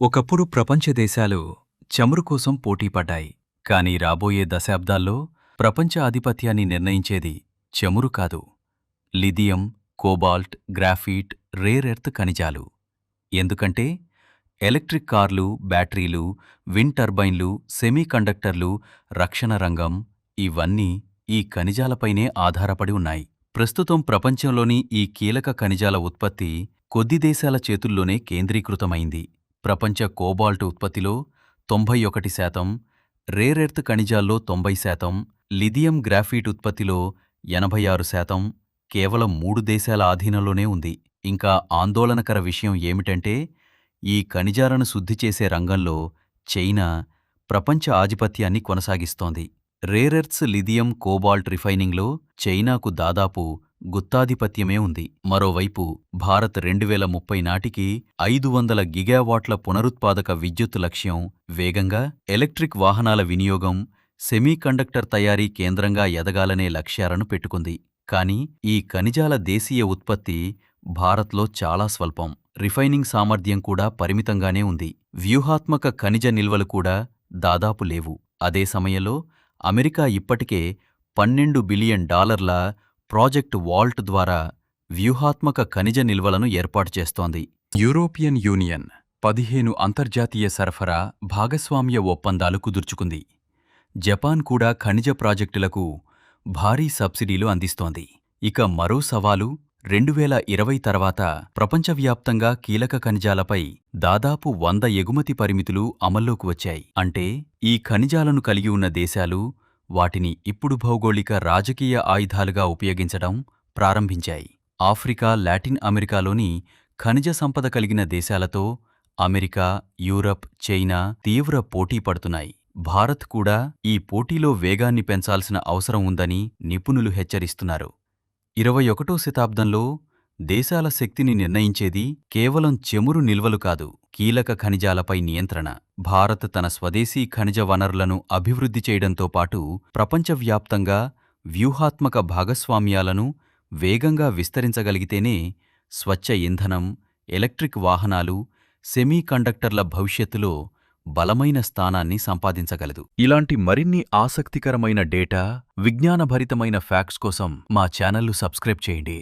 ఒకప్పుడు ప్రపంచ దేశాలు చమురు కోసం పోటీపడ్డాయి. కానీ రాబోయే దశాబ్దాల్లో ప్రపంచ ఆధిపత్యాన్ని నిర్ణయించేది చమురు కాదు, lithium, cobalt, graphite, rare earth ఖనిజాలు. ఎందుకంటే ఎలక్ట్రిక్ కార్లు, బ్యాటరీలు, విండ్ టర్బైన్లు, సెమీకండక్టర్లు, రక్షణ రంగం ఇవన్నీ ఈ ఖనిజాలపైనే ఆధారపడి ఉన్నాయి. ప్రస్తుతం ప్రపంచంలోని ఈ కీలక ఖనిజాల ఉత్పత్తి కొద్ది దేశాల చేతుల్లోనే కేంద్రీకృతమైంది. ప్రపంచ కోబాల్ట్ ఉత్పత్తిలో 91%, రేర్ ఎర్త్ ఖనిజాల్లో 90%, లిథియం గ్రాఫైట్ ఉత్పత్తిలో 86% కేవలం 3 దేశాల ఆధీనంలోనే ఉంది. ఇంకా ఆందోళనకర విషయం ఏమిటంటే ఈ ఖనిజాలను శుద్ధి చేసే రంగంలో చైనా ప్రపంచ ఆధిపత్యాన్ని కొనసాగిస్తోంది. రేర్ ఎర్త్స్, లిథియం, కోబాల్ట్ రిఫైనింగ్లో చైనాకు దాదాపు గుత్తాధిపత్యమే ఉంది. మరోవైపు భారత్ 2030 నాటికి 500 గిగావాట్ల పునరుత్పాదక విద్యుత్ లక్ష్యం, వేగంగా ఎలక్ట్రిక్ వాహనాల వినియోగం, సెమీకండక్టర్ తయారీ కేంద్రంగా ఎదగాలనే లక్ష్యాలను పెట్టుకుంది. కానీ ఈ ఖనిజాల దేశీయ ఉత్పత్తి భారత్లో చాలా స్వల్పం. రిఫైనింగ్ సామర్థ్యం కూడా పరిమితంగానే ఉంది. వ్యూహాత్మక ఖనిజ నిల్వలు కూడా దాదాపు లేవు. అదే సమయంలో అమెరికా ఇప్పటికే $12 బిలియన్ ప్రాజెక్ట్ వాల్ట్ ద్వారా వ్యూహాత్మక ఖనిజ నిల్వలను ఏర్పాటు చేస్తోంది. యూరోపియన్ యూనియన్ 15 అంతర్జాతీయ సరఫరా భాగస్వామ్య ఒప్పందాలు కుదుర్చుకుంది. జపాన్ కూడా ఖనిజ ప్రాజెక్టులకు భారీ సబ్సిడీలు అందిస్తోంది. ఇక మరో సవాలు 2020 తర్వాత ప్రపంచవ్యాప్తంగా కీలక ఖనిజాలపై దాదాపు 100 ఎగుమతి పరిమితులు అమల్లోకి వచ్చాయి. అంటే ఈ ఖనిజాలను కలిగి ఉన్న దేశాలు వాటిని ఇప్పుడు భౌగోళిక, రాజకీయ ఆయుధాలుగా ఉపయోగించడం ప్రారంభించాయి. ఆఫ్రికా, లాటిన్ అమెరికాలోని ఖనిజ సంపద కలిగిన దేశాలతో అమెరికా, యూరప్, చైనా తీవ్ర పోటీ పడుతున్నాయి. భారత్ కూడా ఈ పోటీలో వేగాన్ని పెంచాల్సిన అవసరం ఉందని నిపుణులు హెచ్చరిస్తున్నారు. 21వ శతాబ్దంలో దేశాల శక్తిని నిర్ణయించేది కేవలం చమురు నిల్వలు కాదు, కీలక ఖనిజాలపై నియంత్రణ. భారత్ తన స్వదేశీ ఖనిజ వనరులను అభివృద్ధి చేయడంతో పాటు ప్రపంచవ్యాప్తంగా వ్యూహాత్మక భాగస్వామ్యాలను వేగంగా విస్తరించగలిగితేనే స్వచ్ఛ ఇంధనం, ఎలక్ట్రిక్ వాహనాలు, సెమీకండక్టర్ల భవిష్యత్తులో బలమైన స్థానాన్ని సంపాదించగలదు. ఇలాంటి మరిన్ని ఆసక్తికరమైన డేటా, విజ్ఞానభరితమైన ఫ్యాక్ట్స్ కోసం మా ఛానల్ను సబ్స్క్రైబ్ చేయండి.